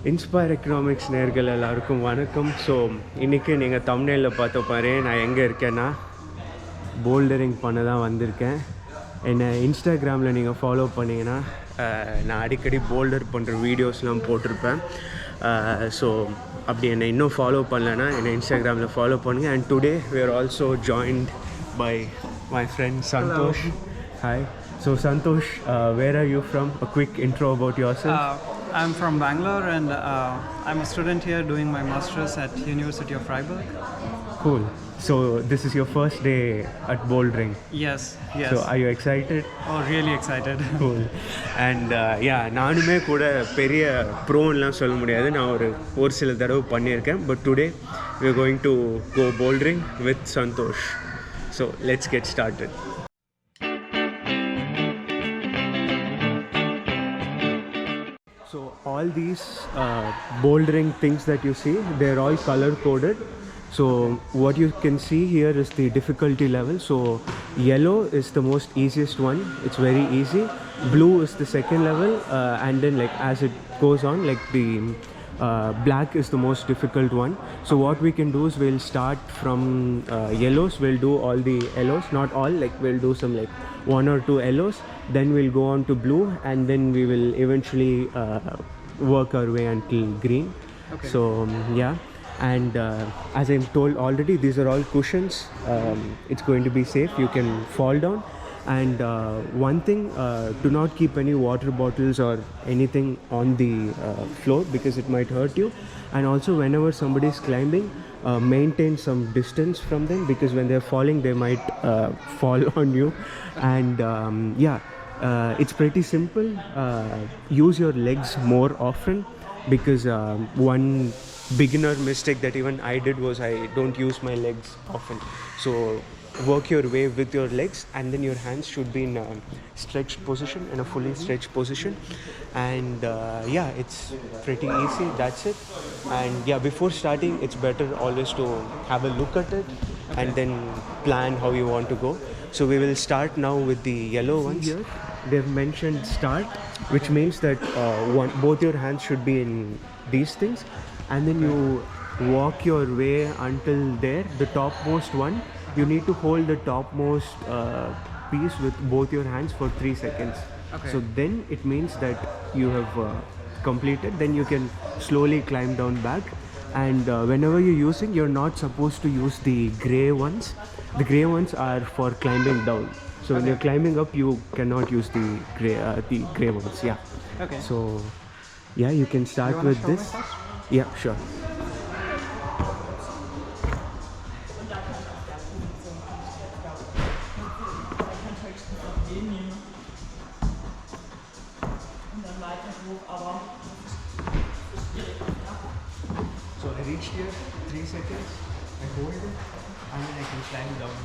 Inspire Economics நேயர்கள் எல்லாருக்கும் வணக்கம். ஸோ இன்றைக்கி நீங்கள் தம்ப்நெயிலில் பார்த்த பாரு நான் எங்கே இருக்கேன்னா போல்டரிங் பண்ண தான் வந்திருக்கேன். என்னை இன்ஸ்டாகிராமில் நீங்கள் ஃபாலோ பண்ணிங்கன்னா நான் அடிக்கடி போல்டர் பண்ணுற வீடியோஸ்லாம் போட்டிருப்பேன். ஸோ அப்படி என்னை இன்னும் ஃபாலோ பண்ணலைன்னா என்னை இன்ஸ்டாகிராமில் ஃபாலோ பண்ணுங்கள். And today we are also joined by my friend Santosh. Hello. Hi. So Santosh, where are you from? A quick intro about yourself. I'm from Bangalore and I'm a student here doing my master's at University of Freiburg. Cool. So this is your first day at bouldering. Yes. So are you excited? Oh, really excited. Cool. And நானுமே கூட பெரிய ப்ரோன்லாம் சொல்ல முடியாது, நான் ஒரு சில தடவை பண்ணியிருக்கேன். But today we are going to go bouldering with Santosh. So let's get started. So all these bouldering things that you see, they're all color coded. So what you can see here is the difficulty level. So yellow is the most easiest one, it's very easy. Blue is the second level, and then like as it goes on, like the black is the most difficult one. So what we can do is we'll start from yellows, we'll do all the yellows, not all, like we'll do some like 1 or 2 yellows, then we'll go on to blue, and then we will eventually work our way until green. Okay. So yeah, and as I'm told already, these are all cushions. It's going to be safe, you can fall down. And one thing, do not keep any water bottles or anything on the floor because it might hurt you. And also whenever somebody is climbing, maintain some distance from them because when they're falling they might fall on you. And it's pretty simple. Use your legs more often because one beginner mistake that even I did was I don't use my legs often. So work your way with your legs, and then your hands should be in a stretched position, in a fully stretched position. And it's pretty easy, that's it. And before starting it's better always to have a look at it. Okay. And then plan how you want to go. So we will start now with the yellow ones. Here they've mentioned start, which means that both your hands should be in these things, and then you walk your way until there, the topmost one. You need to hold the topmost piece with both your hands for 3 seconds. Okay. So then it means that you have completed. Then you can slowly climb down back. And whenever you're using, you're not supposed to use the gray ones. The gray ones are for climbing down. So when you're climbing up, you cannot use the gray ones. Yeah. Okay. So you can start with this. Yeah, sure. So I reached here, 3 seconds, I hold it, and then I can climb down.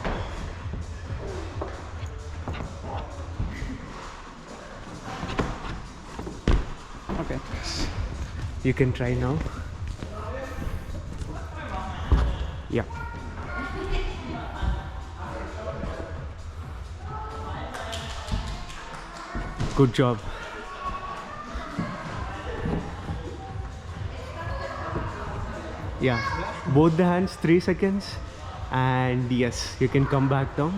Okay. You can try now. Yeah. Good job. Yeah, both the hands, 3 seconds, and yes, you can come back down.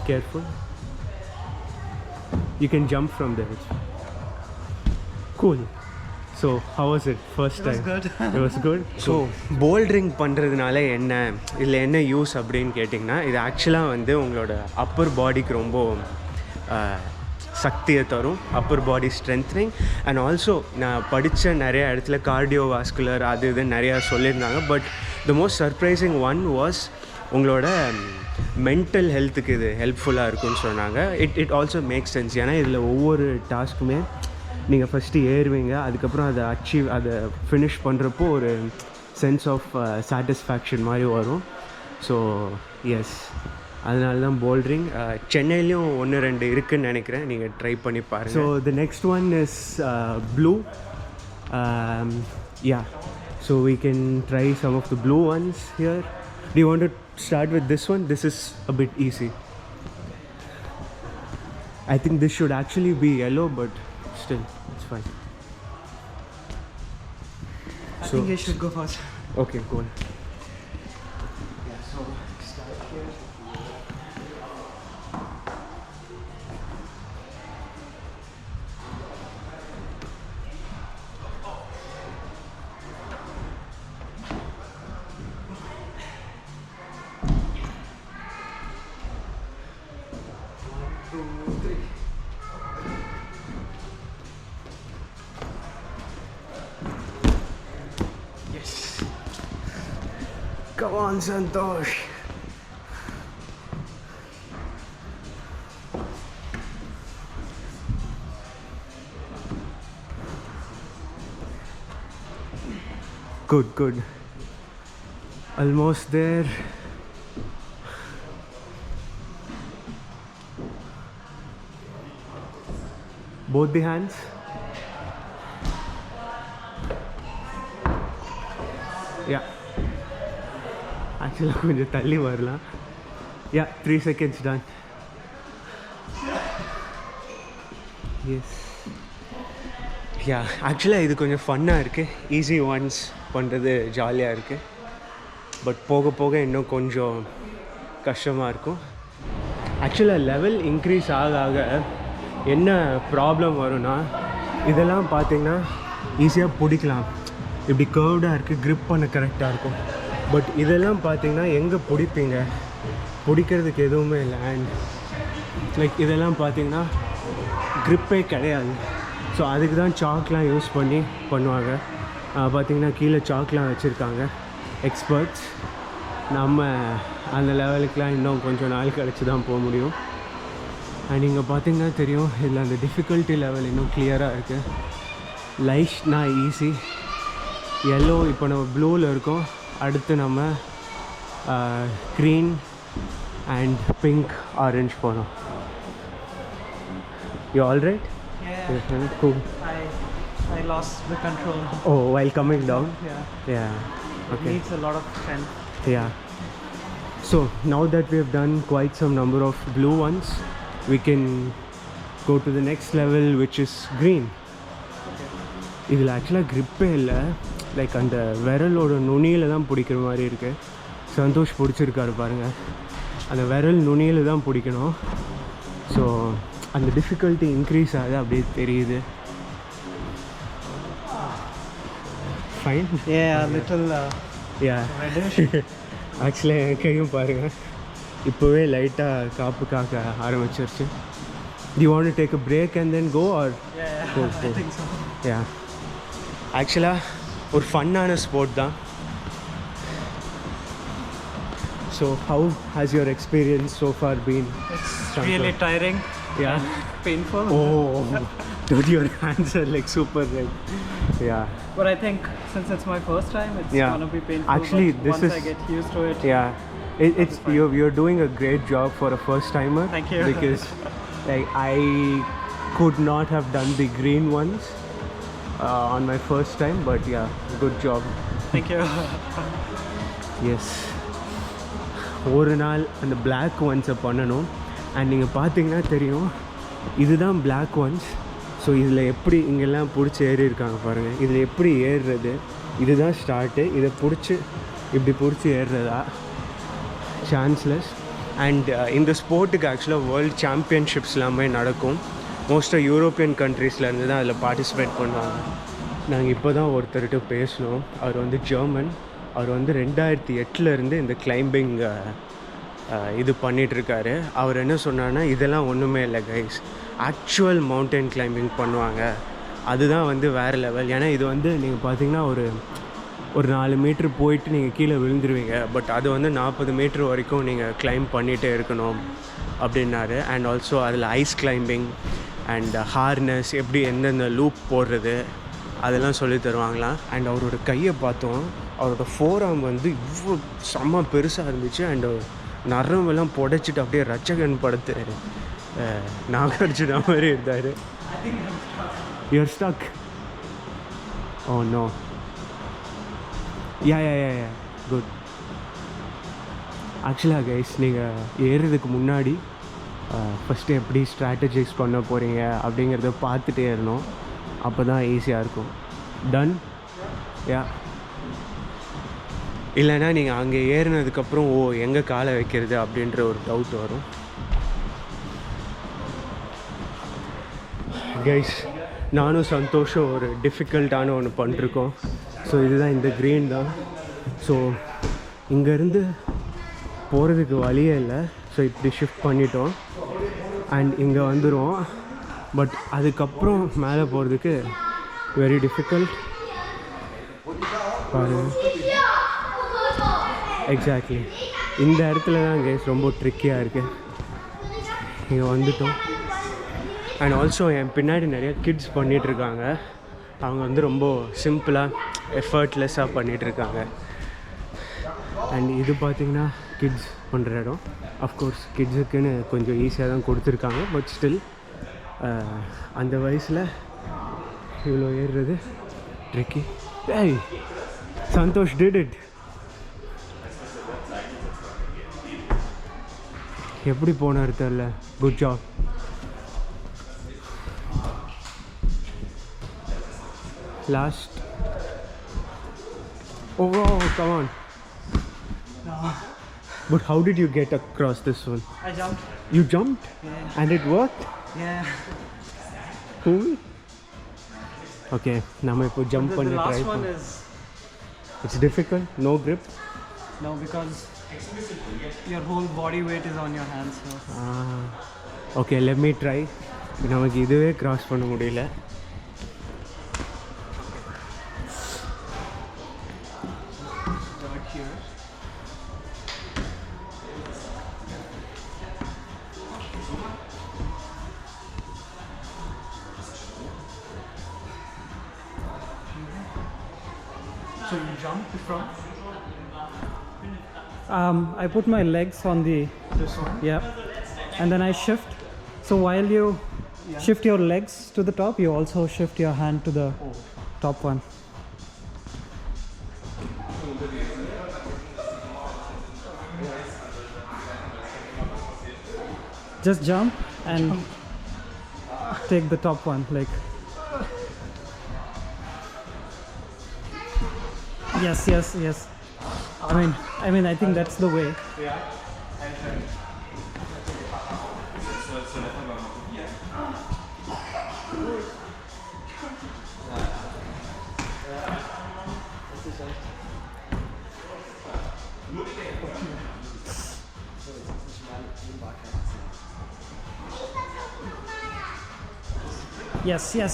Careful. You can jump from there. Cool. So how was it first time? It was good. It was good. So bouldering பண்ணுறதுனால இதில் என்ன use அப்படின்னு கேட்டிங்கன்னா, இது ஆக்சுவலாக வந்து உங்களோட அப்பர் பாடிக்கு ரொம்ப சக்தியை தரும், அப்பர் பாடி ஸ்ட்ரென்த்னிங். அண்ட் ஆல்சோ நான் படித்த நிறைய இடத்துல கார்டியோவாஸ்குலர் அது இதுன்னு நிறையா சொல்லியிருந்தாங்க. But the most surprising one was உங்களோட மென்டல் ஹெல்த்துக்கு இது ஹெல்ப்ஃபுல்லாக இருக்குன்னு சொன்னாங்க. It also makes sense. ஏன்னா இதில் ஒவ்வொரு டாஸ்க்குமே நீங்கள் ஃபஸ்ட்டு ஏறுவீங்க, அதுக்கப்புறம் அதை ஃபினிஷ் பண்ணுறப்போ ஒரு சென்ஸ் ஆஃப் சாட்டிஸ்ஃபேக்ஷன் மாதிரி வரும். ஸோ எஸ், அதனால தான் போல்டரிங். சென்னையிலையும் 1-2 இருக்குதுன்னு நினைக்கிறேன், நீங்கள் ட்ரை பண்ணி பாருங்கள். So the next one is blue. So we can try some of the blue ones here. Do you want to start with this one. This is a bit easy. I think this should actually be yellow, but still, it's fine. I think you should go first. Okay, cool. Yeah, so start here. Come on, Santosh. Good, good. Almost there. Both the hands. Yeah. Actually, கொஞ்சம் தள்ளி வரலாம். Yeah, 3 seconds done. Yes. Yeah, actually இது கொஞ்சம் ஃபன்னாக இருக்குது. Easy once பண்ணுறது ஜாலியாக இருக்குது. பட் போக போக இன்னும் கொஞ்சம் கஷ்டமாக இருக்கும். ஆக்சுவலாக லெவல் இன்க்ரீஸ் ஆக ஆக என்ன ப்ராப்ளம் வரும்னா, இதெல்லாம் பார்த்திங்கன்னா ஈஸியாக பிடிக்கலாம். இப்படி கர்வ்டாக இருக்குது, க்ரிப் பண்ண கரெக்டாக இருக்கும். பட் இதெல்லாம் பார்த்திங்கன்னா எங்கே பிடிப்பீங்க, பிடிக்கிறதுக்கு எதுவுமே இல்லை. அண்ட் லைக் இதெல்லாம் பார்த்திங்கன்னா க்ரிப்பே கிடையாது. ஸோ அதுக்கு தான் சாக்லாம் யூஸ் பண்ணி பண்ணுவாங்க. பார்த்திங்கன்னா கீழே சாக்லாம் வச்சுருக்காங்க எக்ஸ்பர்ட்ஸ். நம்ம அந்த லெவலுக்கெலாம் இன்னும் கொஞ்சம் நாள் கழிச்சு தான் போக முடியும். அண்ட் இங்கே பார்த்திங்கன்னா தெரியும், இதில் அந்த டிஃபிகல்ட்டி லெவல் இன்னும் கிளியராக இருக்குது. லைட்னா ஈஸி, எல்லோ இப்போ நம்ம ப்ளூவில் இருக்கோம். அடுத்து நம்ம க்ரீன் அண்ட் பிங்க் ஆரஞ்ச் போனோம். You all right? Yeah. Cool. I lost the control. Oh, while coming down? Yeah. Okay. It needs a lot of strength. Yeah. So now that we have done quite some number of blue ones, we can go to the next level, which is green. இதில் ஆக்சுவலாக க்ரிப்பே இல்லை. Like அந்த விரலோட நுனியில் தான் பிடிக்கிற மாதிரி இருக்குது. சந்தோஷ் பிடிச்சிருக்காரு பாருங்கள். அந்த விரல் நுனியில் தான் பிடிக்கணும். ஸோ அந்த டிஃபிகல்ட்டி இன்க்ரீஸ் ஆகுது, அப்படியே தெரியுது. ஃபைன். Little reddish. ஆக்சுவலாக என் கையும் பாருங்கள், இப்போவே லைட்டாக காப்பு காக்க ஆரம்பிச்சிருச்சு. Do you want to take a break and then go, or? Yeah. Cool. I think so. Yeah. ஆக்சுவலாக ஒரு ஃபன்னான ஸ்போர்ட் தான். So how has your experience so far been? It's really tiring. Yeah. And painful. Oh, dude, your hands are like super red. Yeah. But I think since it's my first time, it's Yeah. gonna be painful. Actually, but this once is- I get used to it. Yeah. It's fine. you're doing a great job for a first timer. Thank you. Because like I could not have done the green ones on my first time, but yeah, good job. Thank you. Yes. ஒரு நாள் அந்த black ஒன்ஸை பண்ணணும். And நீங்கள் பார்த்தீங்கன்னா தெரியும், இதுதான் black once. So இதில் எப்படி இங்கெல்லாம் பிடிச்சி ஏறி இருக்காங்க பாருங்கள். இதில் எப்படி ஏறுறது, இதுதான் ஸ்டார்ட்டு. இதை பிடிச்சி இப்படி பிடிச்சி ஏறுறதா, சான்ஸ்லெஸ். அண்ட் இந்த ஸ்போர்ட்டுக்கு ஆக்சுவலாக வேர்ல்டு சாம்பியன்ஷிப்ஸ் எல்லாமே நடக்கும். மோஸ்ட்டாக யூரோப்பியன் கண்ட்ரீஸ்லேருந்து தான் அதில் பார்ட்டிசிபேட் பண்ணுவாங்க. நாங்கள் இப்போ தான் ஒருத்தர்கிட்ட பேசினோம். அவர் வந்து ஜெர்மன். அவர் வந்து 2008 இந்த கிளைம்பிங் இது பண்ணிகிட்ருக்காரு. அவர் என்ன சொன்னார்னா, இதெல்லாம் ஒன்றுமே இல்லை கைஸ், ஆக்சுவல் மவுண்டன் கிளைம்பிங் பண்ணுவாங்க, அதுதான் வந்து வேறு லெவல். ஏன்னா இது வந்து நீங்கள் பார்த்தீங்கன்னா ஒரு 4 மீட்ரு போயிட்டு நீங்கள் கீழே விழுந்துருவீங்க. பட் அது வந்து 40 மீட்ரு வரைக்கும் நீங்கள் கிளைம் பண்ணிகிட்டே இருக்கணும் அப்படின்னாரு. அண்ட் ஆல்சோ அதில் ஐஸ் கிளைம்பிங் அண்ட் ஹார்னஸ், எப்படி எந்தெந்த லூப் போடுறது அதெல்லாம் சொல்லி தருவாங்களாம். அண்ட் அவரோட கையை பார்த்தோம், அவரோட ஃபோராம் வந்து இவ்வளோ செம்ம பெருசாக இருந்துச்சு. அண்ட் நரம்பெல்லாம் புடைச்சிட்டு அப்படியே ரச்சகன் படுத்து நாகடிச்சிட்ட மாதிரி இருந்தார். You're stuck. Oh no. Yeah good. ஆக்சுவலாக கைஸ் நீங்கள் ஏறுறதுக்கு முன்னாடி ஃபஸ்ட்டு எப்படி ஸ்ட்ராட்டஜைஸ் பண்ண போகிறீங்க அப்படிங்கிறத பார்த்துட்டே ஏறணும். அப்போ தான் ஈஸியாக இருக்கும். டன் யா. இல்லைன்னா நீங்கள் அங்கே ஏறினதுக்கப்புறம் எங்கே காலை வைக்கிறது அப்படின்ற ஒரு டவுட் வரும். கைஸ் நானும் சந்தோஷம் ஒரு டிஃபிகல்ட்டான ஒன்று பண்ணிருக்கோம். ஸோ இதுதான் இந்த க்ரீன் தான். ஸோ இங்கேருந்து போகிறதுக்கு வழியே இல்லை. ஸோ இப்படி ஷிஃப்ட் பண்ணிட்டோம் அண்ட் இங்கே வந்துடும். பட் அதுக்கப்புறம் மேலே போகிறதுக்கு வெரி டிஃபிகல்ட். பாருங்க, எக்ஸாக்ட்லி இந்த இடத்துல தான் கைஸ் ரொம்ப ட்ரிக்கியாக இருக்குது. இங்கே வந்துட்டோம். அண்ட் ஆல்சோ என் பின்னாடி நிறைய கிட்ஸ் பண்ணிகிட்ருக்காங்க. அவங்க வந்து ரொம்ப சிம்பிளாக எஃபர்ட்லெஸ்ஸாக பண்ணிகிட்ருக்காங்க. அண்ட் இது பார்த்திங்கன்னா கிட்ஸ் பண்ணுற இடம். அஃப்கோர்ஸ் கிட்ஸுக்குன்னு கொஞ்சம் ஈஸியாக தான் கொடுத்துருக்காங்க. பட் ஸ்டில் அந்த வயசில் இவ்வளோ ஏறுறது ட்ரிக்கி. ஏய் சந்தோஷ் டிட் இட். எப்படி போனார் தெரில. Good job. Last. Oh wow, come on. No. But how did you get across this one? I jumped. You jumped? Yeah. And it worked? Yeah. Cool. Okay, நம்ம இப்போ ஜம்ப் பண்ணி try The last one பண்ணு. is It's difficult, no grip. no, because your whole body weight is on your hands. So. Okay, let me try. நமக்கு இதுவே cross பண்ண முடியல. Start here. So you jumped from I put my legs on the this one? yeah, and then I shift. So while you shift your legs to the top, you also shift your hand to the top one. Just jump and take the top one, like yes. I mean I think that's the way.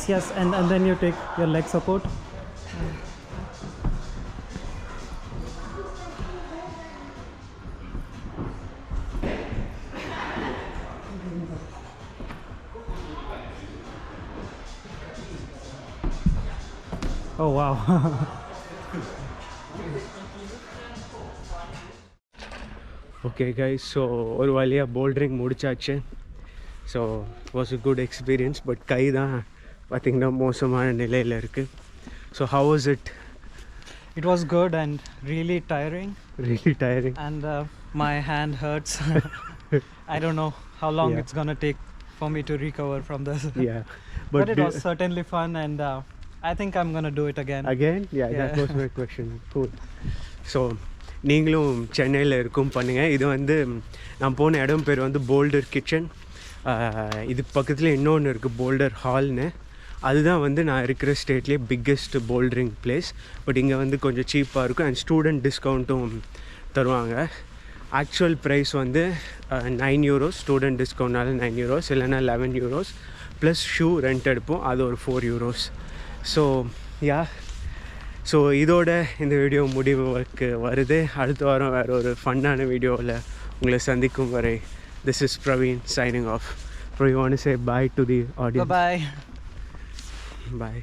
Yes, and then you take your leg support. Oh wow. Okay guys, so ஒரு வழியாக bouldering முடிச்சாச்சு. So was a good experience. But கை தான் பார்த்திங்கன்னா மோசமான நிலையில் இருக்குது. So how was it? It was good and really tiring. Really tiring. And my hand hurts. I don't know how long it's gonna take for me to recover from this. Yeah. But it was certainly fun, and I think I'm gonna do it again. Again? Yeah, that was my question. Cool. So நீங்களும் சென்னையில் இருக்கும் பண்ணுங்கள். இது வந்து நான் போன இடம் பேர் வந்து போல்டர் கிச்சன். இது பக்கத்தில் இன்னொன்று இருக்குது போல்டர் ஹால்னு. அதுதான் வந்து நான் இருக்கிற ஸ்டேட்லேயே பிக்கெஸ்ட் போல்டரிங் பிளேஸ். பட் இங்கே வந்து கொஞ்சம் சீப்பாக இருக்கும் அண்ட் ஸ்டூடெண்ட் டிஸ்கவுண்ட்டும் தருவாங்க. ஆக்சுவல் ப்ரைஸ் வந்து €9, ஸ்டூடெண்ட் டிஸ்கவுண்ட்னால €9, இல்லைன்னா €11 ப்ளஸ் ஷூ ரெண்ட் எடுப்போம், அது ஒரு €4. ஸோ யா, ஸோ இதோட இந்த வீடியோ முடிவுக்கு வருது. அடுத்த வாரம் வேறு ஒரு ஃபன்னான வீடியோவில் உங்களை சந்திக்கும் வரை, this is Praveen signing off. Praveen, you want to say bye to the audience? Bye-bye. Bye.